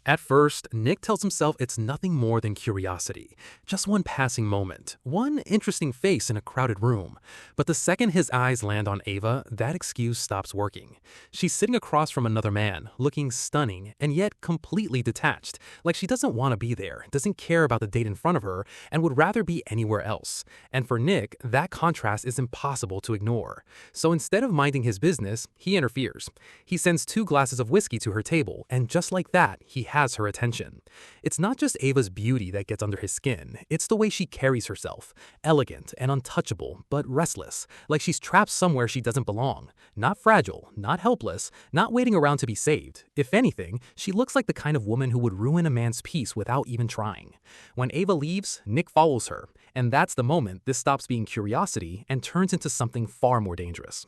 At first, Nick tells himself it's nothing more than curiosity, just one passing moment, one interesting face in a crowded room. But the second his eyes land on Ava, that excuse stops working. She's sitting across from another man, looking stunning and yet completely detached, like she doesn't want to be there, doesn't care about the date in front of her, and would rather be anywhere else. And for Nick, that contrast is impossible to ignore. So instead of minding his business, he interferes. He sends 2 glasses of whiskey to her table, and just like that, he has her attention. It's not just Ava's beauty that gets under his skin, it's the way she carries herself. Elegant and untouchable, but restless, like she's trapped somewhere she doesn't belong. Not fragile, not helpless, not waiting around to be saved. If anything, she looks like the kind of woman who would ruin a man's peace without even trying. When Ava leaves, Nick follows her, and that's the moment this stops being curiosity and turns into something far more dangerous.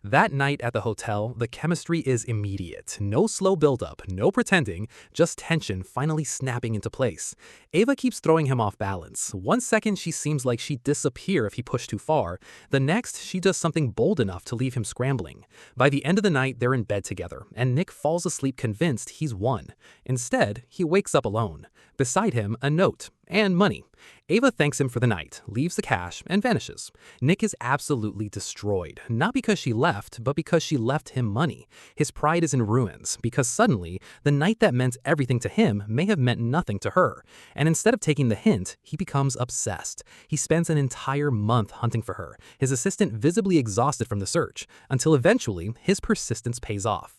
That night at the hotel, the chemistry is immediate. No slow buildup, no pretending, just tension finally snapping into place. Ava keeps throwing him off balance. One second she seems like she'd disappear if he pushed too far. The next, she does something bold enough to leave him scrambling. By the end of the night, they're in bed together, and Nick falls asleep convinced he's won. Instead, he wakes up alone. Beside him, a note and money. Ava thanks him for the night, leaves the cash, and vanishes. Nick is absolutely destroyed, not because she left, but because she left him money. His pride is in ruins, because suddenly, the night that meant everything to him may have meant nothing to her. And instead of taking the hint, he becomes obsessed. He spends an entire month hunting for her, his assistant visibly exhausted from the search, until eventually, his persistence pays off.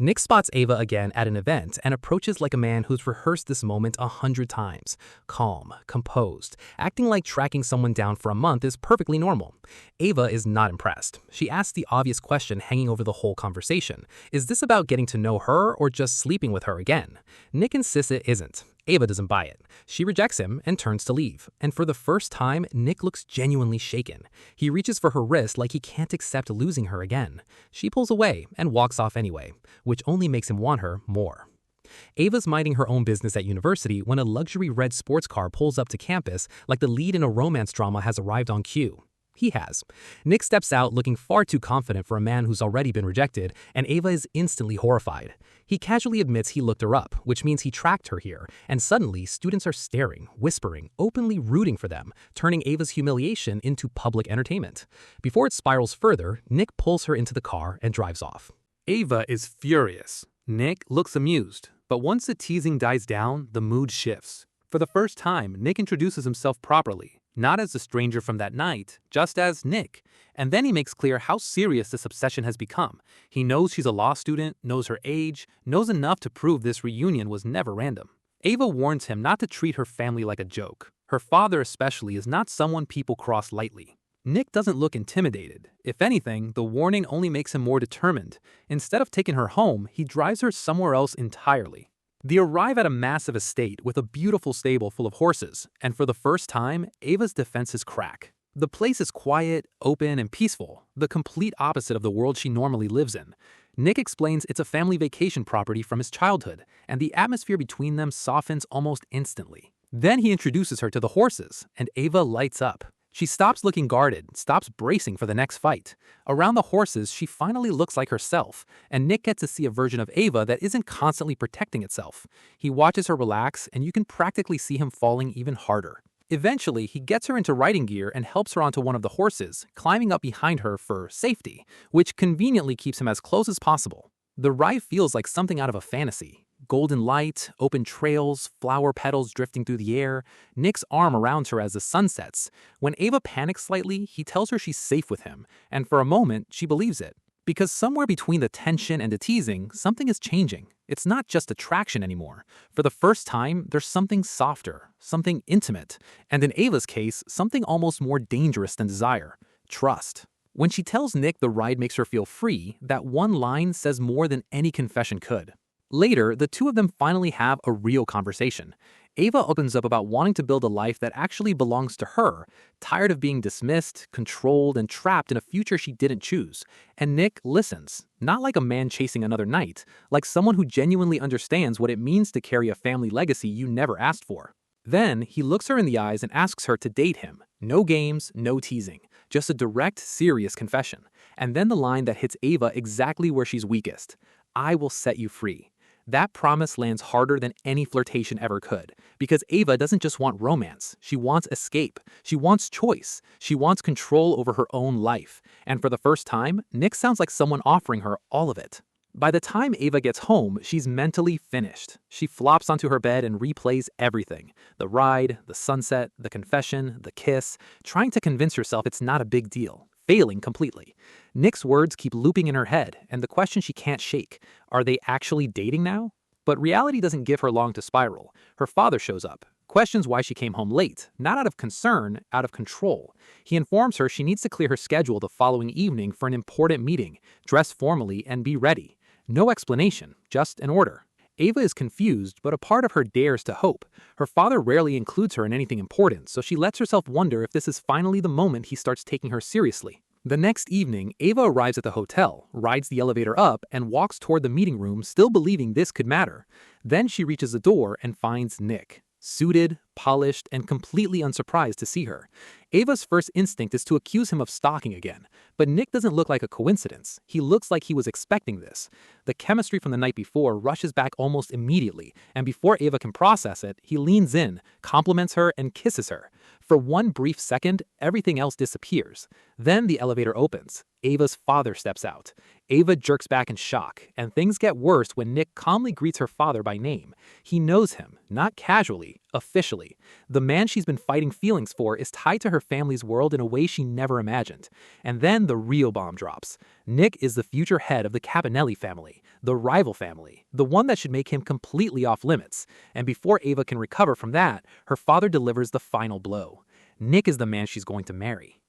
Nick spots Ava again at an event and approaches like a man who's rehearsed this moment 100 times. Calm, composed, acting like tracking someone down for a month is perfectly normal. Ava is not impressed. She asks the obvious question hanging over the whole conversation. Is this about getting to know her or just sleeping with her again? Nick insists it isn't. Ava doesn't buy it. She rejects him and turns to leave. And for the first time, Nick looks genuinely shaken. He reaches for her wrist like he can't accept losing her again. She pulls away and walks off anyway, which only makes him want her more. Ava's minding her own business at university when a luxury red sports car pulls up to campus like the lead in a romance drama has arrived on cue. He has. Nick steps out looking far too confident for a man who's already been rejected, and Ava is instantly horrified. He casually admits he looked her up, which means he tracked her here, and suddenly students are staring, whispering, openly rooting for them, turning Ava's humiliation into public entertainment. Before it spirals further, Nick pulls her into the car and drives off. Ava is furious. Nick looks amused, but once the teasing dies down, the mood shifts. For the first time, Nick introduces himself properly. Not as the stranger from that night, just as Nick. And then he makes clear how serious this obsession has become. He knows she's a law student, knows her age, knows enough to prove this reunion was never random. Ava warns him not to treat her family like a joke. Her father especially is not someone people cross lightly. Nick doesn't look intimidated. If anything, the warning only makes him more determined. Instead of taking her home, he drives her somewhere else entirely. They arrive at a massive estate with a beautiful stable full of horses, and for the first time, Ava's defenses crack. The place is quiet, open, and peaceful, the complete opposite of the world she normally lives in. Nick explains it's a family vacation property from his childhood, and the atmosphere between them softens almost instantly. Then he introduces her to the horses, and Ava lights up. She stops looking guarded, stops bracing for the next fight. Around the horses, she finally looks like herself, and Nick gets to see a version of Ava that isn't constantly protecting itself. He watches her relax, and you can practically see him falling even harder. Eventually, he gets her into riding gear and helps her onto one of the horses, climbing up behind her for safety, which conveniently keeps him as close as possible. The ride feels like something out of a fantasy. Golden light, open trails, flower petals drifting through the air, Nick's arm around her as the sun sets. When Ava panics slightly, he tells her she's safe with him, and for a moment, she believes it. Because somewhere between the tension and the teasing, something is changing. It's not just attraction anymore. For the first time, there's something softer, something intimate, and in Ava's case, something almost more dangerous than desire: trust. When she tells Nick the ride makes her feel free, that one line says more than any confession could. Later, the two of them finally have a real conversation. Ava opens up about wanting to build a life that actually belongs to her, tired of being dismissed, controlled, and trapped in a future she didn't choose. And Nick listens, not like a man chasing another night, like someone who genuinely understands what it means to carry a family legacy you never asked for. Then, he looks her in the eyes and asks her to date him. No games, no teasing, just a direct, serious confession. And then the line that hits Ava exactly where she's weakest: "I will set you free." That promise lands harder than any flirtation ever could, because Ava doesn't just want romance, she wants escape, she wants choice, she wants control over her own life, and for the first time, Nick sounds like someone offering her all of it. By the time Ava gets home, she's mentally finished. She flops onto her bed and replays everything: the ride, the sunset, the confession, the kiss, trying to convince herself it's not a big deal, failing completely. Nick's words keep looping in her head, and the question she can't shake: are they actually dating now? But reality doesn't give her long to spiral. Her father shows up, questions why she came home late, not out of concern, out of control. He informs her she needs to clear her schedule the following evening for an important meeting, dress formally, and be ready. No explanation, just an order. Ava is confused, but a part of her dares to hope. Her father rarely includes her in anything important, so she lets herself wonder if this is finally the moment he starts taking her seriously. The next evening, Ava arrives at the hotel, rides the elevator up, and walks toward the meeting room, still believing this could matter. Then she reaches the door and finds Nick, suited, polished, and completely unsurprised to see her. Ava's first instinct is to accuse him of stalking again, but Nick doesn't look like a coincidence. He looks like he was expecting this. The chemistry from the night before rushes back almost immediately, and before Ava can process it, he leans in, compliments her, and kisses her. For one brief second, everything else disappears. Then the elevator opens. Ava's father steps out. Ava jerks back in shock, and things get worse when Nick calmly greets her father by name. He knows him, not casually, officially. The man she's been fighting feelings for is tied to her family's world in a way she never imagined. And then the real bomb drops. Nick is the future head of the Cabanelli family, the rival family, the one that should make him completely off limits. And before Ava can recover from that, her father delivers the final blow. Nick is the man she's going to marry.